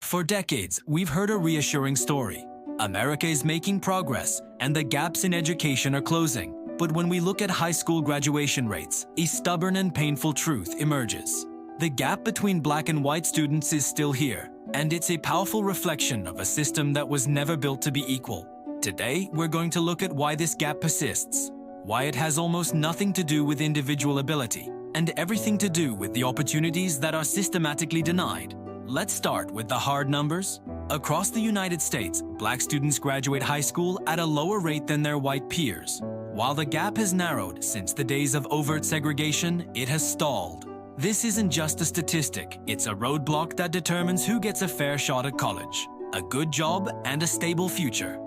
For decades, we've heard a reassuring story. America is making progress, and the gaps in education are closing. But when we look at high school graduation rates, a stubborn and painful truth emerges. The gap between black and white students is still here, and it's a powerful reflection of a system that was never built to be equal. Today, we're going to look at why this gap persists, why it has almost nothing to do with individual ability, and everything to do with the opportunities that are systematically denied. Let's start with the hard numbers. Across the United States, black students graduate high school at a lower rate than their white peers. While the gap has narrowed since the days of overt segregation, it has stalled. This isn't just a statistic, it's a roadblock that determines who gets a fair shot at college, a good job, and a stable future.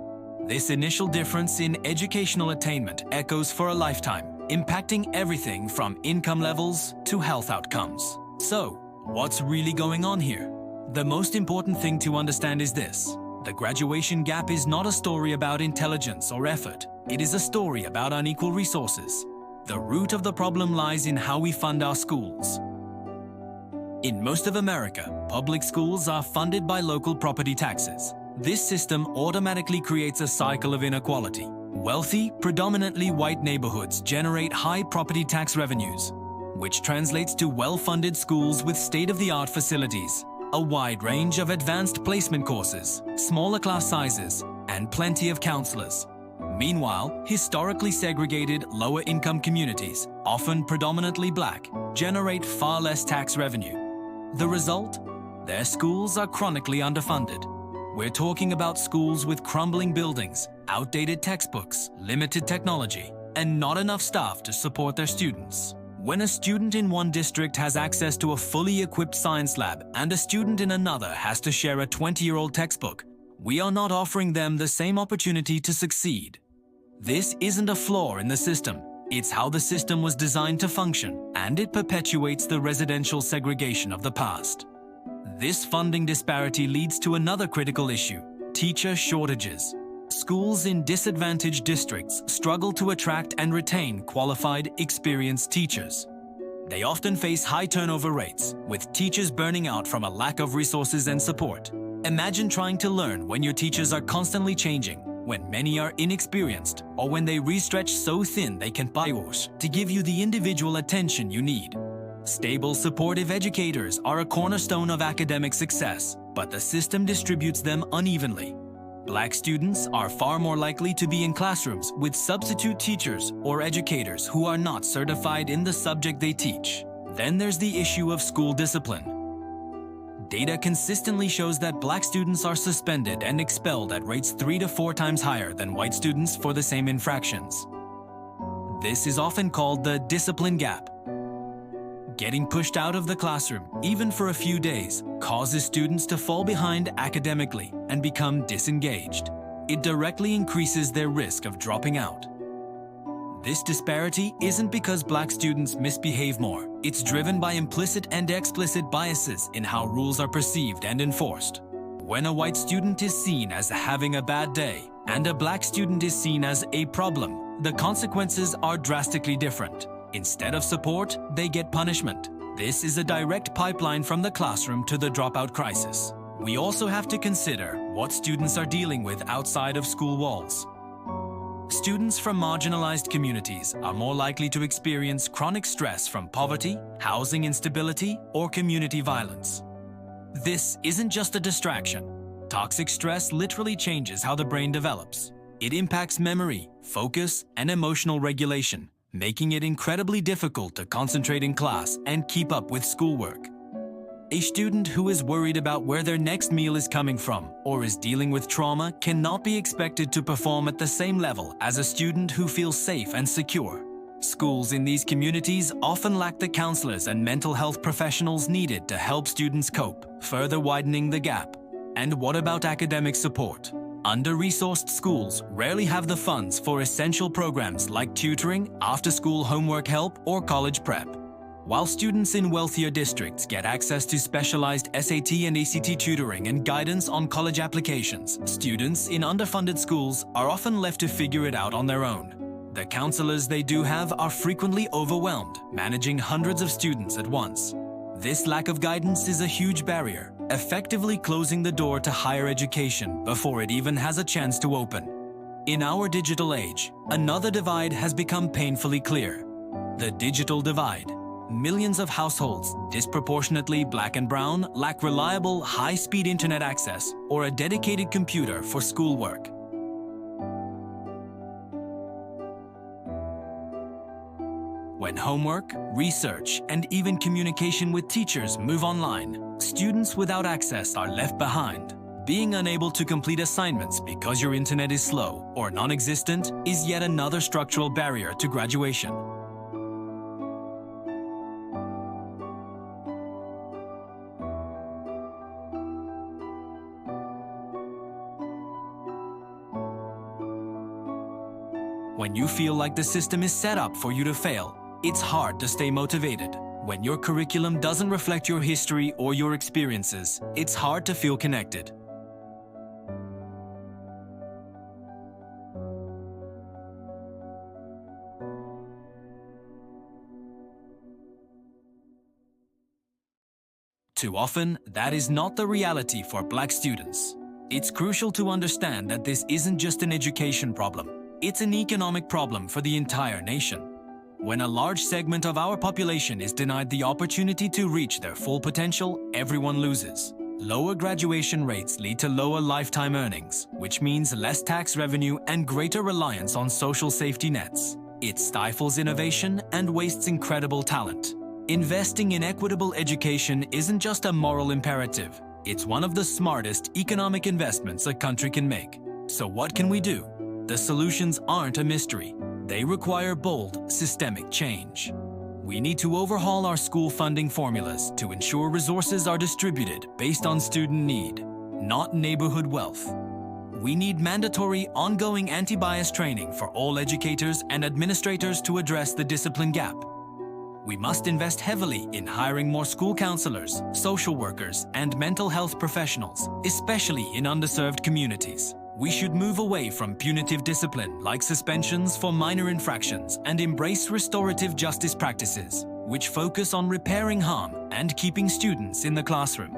This initial difference in educational attainment echoes for a lifetime, impacting everything from income levels to health outcomes. So, what's really going on here? The most important thing to understand is this. The graduation gap is not a story about intelligence or effort. It is a story about unequal resources. The root of the problem lies in how we fund our schools. In most of America, public schools are funded by local property taxes. This system automatically creates a cycle of inequality. Wealthy, predominantly white neighborhoods generate high property tax revenues, which translates to well-funded schools with state-of-the-art facilities, a wide range of advanced placement courses, smaller class sizes, and plenty of counselors. Meanwhile, historically segregated, lower-income communities, often predominantly black, generate far less tax revenue. The result? Their schools are chronically underfunded. We're talking about schools with crumbling buildings, outdated textbooks, limited technology, and not enough staff to support their students. When a student in one district has access to a fully equipped science lab and a student in another has to share a 20-year-old textbook, we are not offering them the same opportunity to succeed. This isn't a flaw in the system. It's how the system was designed to function, and it perpetuates the residential segregation of the past. This funding disparity leads to another critical issue: teacher shortages. Schools in disadvantaged districts struggle to attract and retain qualified, experienced teachers. They often face high turnover rates, with teachers burning out from a lack of resources and support. Imagine trying to learn when your teachers are constantly changing, when many are inexperienced, or when they restretch so thin they can bywash to give you the individual attention you need. Stable, supportive educators are a cornerstone of academic success, but the system distributes them unevenly. Black students are far more likely to be in classrooms with substitute teachers or educators who are not certified in the subject they teach. Then there's the issue of school discipline. Data consistently shows that black students are suspended and expelled at rates 3 to 4 times higher than white students for the same infractions. This is often called the discipline gap. Getting pushed out of the classroom, even for a few days, causes students to fall behind academically and become disengaged. It directly increases their risk of dropping out. This disparity isn't because black students misbehave more. It's driven by implicit and explicit biases in how rules are perceived and enforced. When a white student is seen as having a bad day and a black student is seen as a problem, the consequences are drastically different. Instead of support, they get punishment. This is a direct pipeline from the classroom to the dropout crisis. We also have to consider what students are dealing with outside of school walls. Students from marginalized communities are more likely to experience chronic stress from poverty, housing instability, or community violence. This isn't just a distraction. Toxic stress literally changes how the brain develops. It impacts memory, focus, and emotional regulation, making it incredibly difficult to concentrate in class and keep up with schoolwork. A student who is worried about where their next meal is coming from or is dealing with trauma cannot be expected to perform at the same level as a student who feels safe and secure. Schools in these communities often lack the counselors and mental health professionals needed to help students cope, further widening the gap. And what about academic support? Under-resourced schools rarely have the funds for essential programs like tutoring, after-school homework help, or college prep. While students in wealthier districts get access to specialized SAT and ACT tutoring and guidance on college applications, students in underfunded schools are often left to figure it out on their own. The counselors they do have are frequently overwhelmed, managing hundreds of students at once. This lack of guidance is a huge barrier, effectively closing the door to higher education before it even has a chance to open. In our digital age, another divide has become painfully clear: the digital divide. Millions of households, disproportionately Black and brown, lack reliable, high-speed internet access or a dedicated computer for schoolwork. When homework, research, and even communication with teachers move online, students without access are left behind. Being unable to complete assignments because your internet is slow or non-existent is yet another structural barrier to graduation. When you feel like the system is set up for you to fail, it's hard to stay motivated. When your curriculum doesn't reflect your history or your experiences, it's hard to feel connected. Too often, that is not the reality for Black students. It's crucial to understand that this isn't just an education problem. It's an economic problem for the entire nation. When a large segment of our population is denied the opportunity to reach their full potential, everyone loses. Lower graduation rates lead to lower lifetime earnings, which means less tax revenue and greater reliance on social safety nets. It stifles innovation and wastes incredible talent. Investing in equitable education isn't just a moral imperative. It's one of the smartest economic investments a country can make. So what can we do? The solutions aren't a mystery. They require bold, systemic change. We need to overhaul our school funding formulas to ensure resources are distributed based on student need, not neighborhood wealth. We need mandatory, ongoing anti-bias training for all educators and administrators to address the discipline gap. We must invest heavily in hiring more school counselors, social workers, and mental health professionals, especially in underserved communities. We should move away from punitive discipline like suspensions for minor infractions and embrace restorative justice practices, which focus on repairing harm and keeping students in the classroom.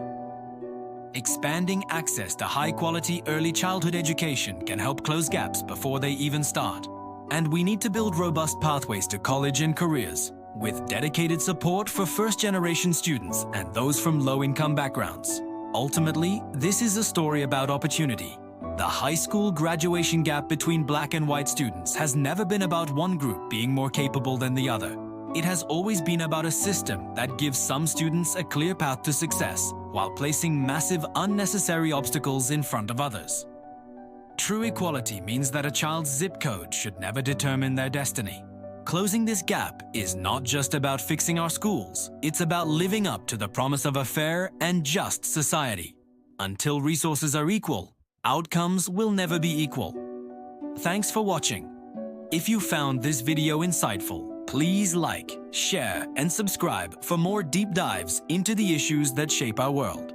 Expanding access to high-quality early childhood education can help close gaps before they even start. And we need to build robust pathways to college and careers, with dedicated support for first-generation students and those from low-income backgrounds. Ultimately, this is a story about opportunity. The high school graduation gap between Black and white students has never been about one group being more capable than the other. It has always been about a system that gives some students a clear path to success, while placing massive unnecessary obstacles in front of others. True equality means that a child's zip code should never determine their destiny. Closing this gap is not just about fixing our schools, it's about living up to the promise of a fair and just society. Until resources are equal, outcomes will never be equal. Thanks for watching. If you found this video insightful, please like, share, and subscribe for more deep dives into the issues that shape our world.